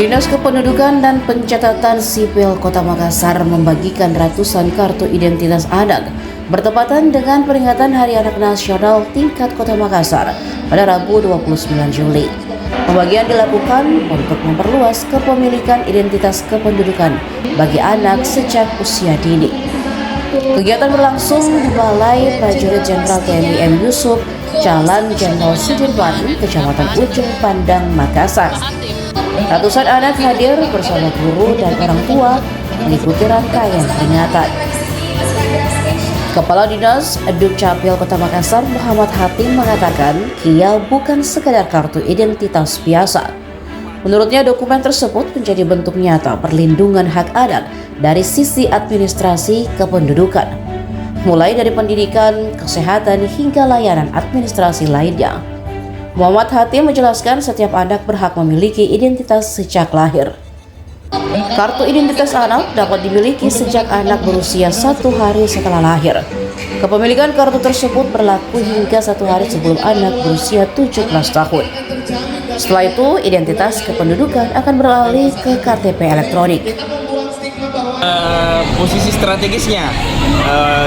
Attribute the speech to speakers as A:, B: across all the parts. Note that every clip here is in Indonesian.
A: Dinas Kependudukan dan Pencatatan Sipil Kota Makassar membagikan ratusan kartu identitas anak bertepatan dengan peringatan Hari Anak Nasional tingkat Kota Makassar pada Rabu 29 Juli. Pembagian dilakukan untuk memperluas kepemilikan identitas kependudukan bagi anak sejak usia dini. Kegiatan berlangsung di Balai Prajurit Jenderal TNI M. Yusuf, Jalan Jenderal Sudirman, Kecamatan Ujung Pandang, Makassar. Ratusan anak hadir bersama guru dan orang tua mengikuti rangkaian peringatan. Kepala Dinas Dukcapil Kota Makassar Muhammad Hatim mengatakan, KIA bukan sekadar kartu identitas biasa. Menurutnya dokumen tersebut menjadi bentuk nyata perlindungan hak anak dari sisi administrasi kependudukan, mulai dari pendidikan, kesehatan, hingga layanan administrasi lainnya. Muhammad Hatim menjelaskan setiap anak berhak memiliki identitas sejak lahir. Kartu identitas anak dapat dimiliki sejak anak berusia 1 hari setelah lahir. Kepemilikan kartu tersebut berlaku hingga 1 hari sebelum anak berusia 17 tahun. Setelah itu, identitas kependudukan akan beralih ke KTP elektronik.
B: Posisi strategisnya,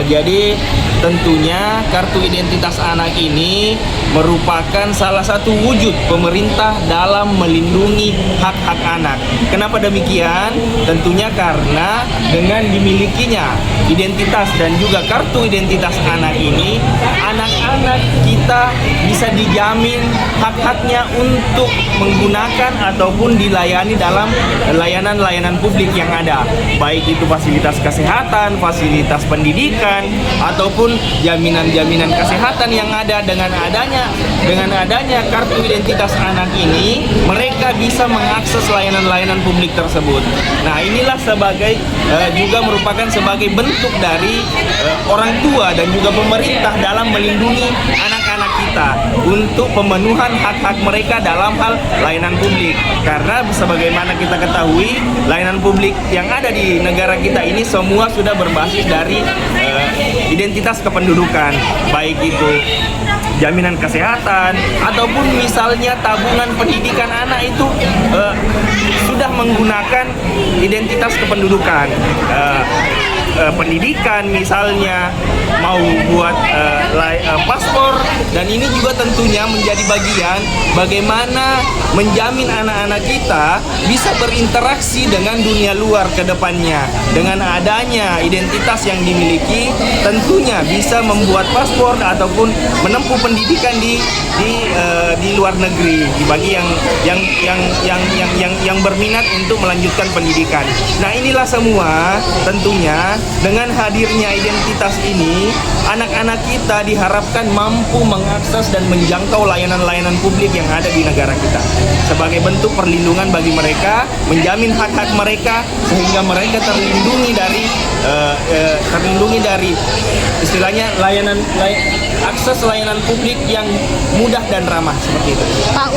B: jadi tentunya kartu identitas anak ini merupakan salah satu wujud pemerintah dalam melindungi hak-hak anak. Kenapa demikian? Tentunya karena dengan dimilikinya identitas dan juga kartu identitas anak ini, anak-anak kita bisa dijamin hak-haknya untuk menggunakan ataupun dilayani dalam layanan-layanan publik yang ada, baik itu fasilitas kesehatan, fasilitas pendidikan, ataupun jaminan-jaminan kesehatan yang ada. Dengan adanya kartu identitas anak ini, mereka bisa mengakses layanan-layanan publik tersebut. Nah, inilah sebagai juga merupakan sebagai bentuk dari orang tua dan juga pemerintah dalam melindungi anak-anak kita untuk pemenuhan hak-hak mereka dalam hal layanan publik. Karena sebagaimana kita ketahui, layanan publik yang ada di negara kita ini semua sudah berbasis dari identitas kependudukan, baik itu jaminan kesehatan ataupun misalnya tabungan pendidikan anak itu sudah menggunakan identitas kependudukan. Pendidikan misalnya mau buat paspor, dan ini juga tentunya menjadi bagian bagaimana menjamin anak-anak kita bisa berinteraksi dengan dunia luar ke depannya. Dengan adanya identitas yang dimiliki, tentunya bisa membuat paspor ataupun menempuh pendidikan di luar negeri bagi yang berminat untuk melanjutkan pendidikan. Nah, inilah semua tentunya dengan hadirnya identitas ini, anak-anak kita diharapkan mampu mengakses dan menjangkau layanan-layanan publik yang ada di negara kita. Sebagai bentuk perlindungan bagi mereka, menjamin hak-hak mereka sehingga mereka terlindungi dari istilahnya akses layanan publik yang mudah dan ramah seperti itu.
C: Pak,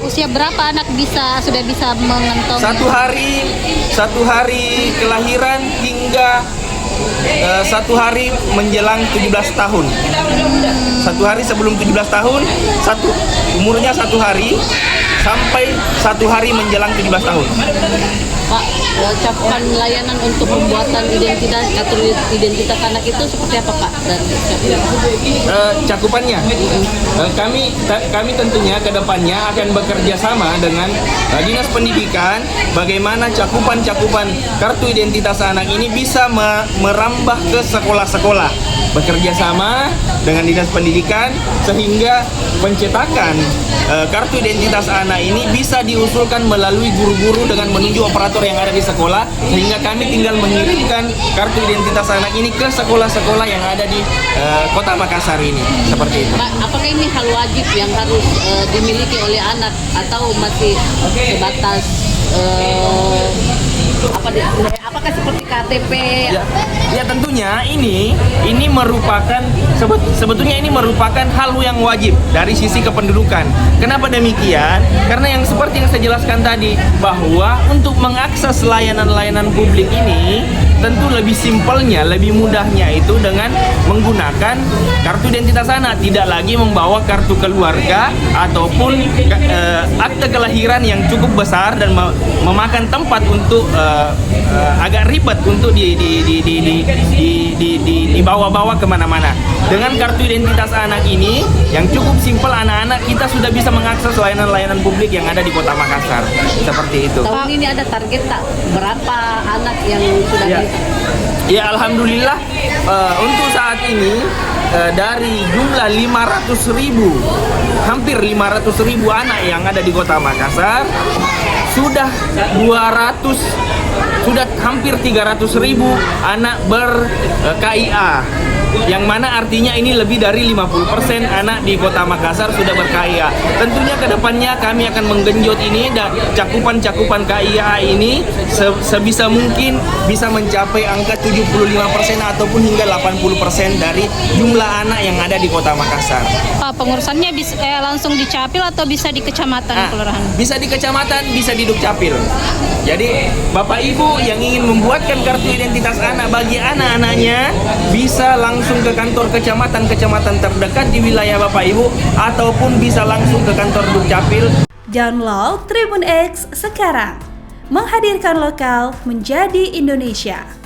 C: usia berapa anak sudah bisa mengantongi?
B: Satu hari kelahiran hingga 1 hari menjelang 17 tahun. 1 hari sebelum 17 tahun, umurnya 1 hari sampai 1 hari menjelang 17 tahun.
C: Pak, cakupan layanan untuk pembuatan identitas atau identitas anak itu seperti apa, Pak? Dan
B: cakupannya, kami tentunya ke depannya akan bekerja sama dengan Dinas Pendidikan bagaimana cakupan kartu identitas anak ini bisa merambah ke sekolah-sekolah. Bekerja sama dengan Dinas Pendidikan sehingga pencetakan kartu identitas anak ini bisa diusulkan melalui guru-guru dengan menunjuk operator yang ada di sekolah, sehingga kami tinggal mengirimkan kartu identitas anak ini ke sekolah-sekolah yang ada di Kota Makassar ini, seperti itu.
C: Pak, apakah ini hal wajib yang harus dimiliki oleh anak atau masih sebatas apakah seperti KTP?
B: Ya tentunya ini merupakan sebetulnya ini merupakan hal yang wajib dari sisi kependudukan. Kenapa demikian? Karena yang seperti yang saya jelaskan tadi, bahwa untuk mengakses layanan-layanan publik ini tentu lebih simpelnya, lebih mudahnya itu dengan menggunakan kartu identitas anak, tidak lagi membawa kartu keluarga ataupun akte kelahiran yang cukup besar dan memakan tempat untuk agak ribet untuk dibawa-bawa kemana-mana. Dengan kartu identitas anak ini yang cukup simpel, anak-anak kita sudah bisa mengakses layanan-layanan publik yang ada di Kota Makassar. Seperti itu.
C: Tahun ini ada target tak? Berapa anak yang sudah
B: Ya, alhamdulillah untuk saat ini dari jumlah 500.000, hampir 500.000 anak yang ada di Kota Makassar, sudah hampir 300.000 anak ber-KIA, yang mana artinya ini lebih dari 50% anak di Kota Makassar sudah ber-KIA. Tentunya ke depannya kami akan menggenjot ini dan cakupan KIA ini sebisa mungkin bisa mencapai angka 75% ataupun hingga 80% dari jumlah anak yang ada di Kota Makassar.
D: Pak, pengurusannya bisa langsung di Capil atau bisa di kecamatan, kelurahan?
B: Bisa di kecamatan, bisa di Dukcapil. Jadi Bapak Ibu yang ingin membuatkan kartu identitas anak bagi anak-anaknya bisa langsung ke kantor kecamatan terdekat di wilayah Bapak Ibu ataupun bisa langsung ke kantor Dukcapil.
E: Download Tribun X sekarang, menghadirkan lokal menjadi Indonesia.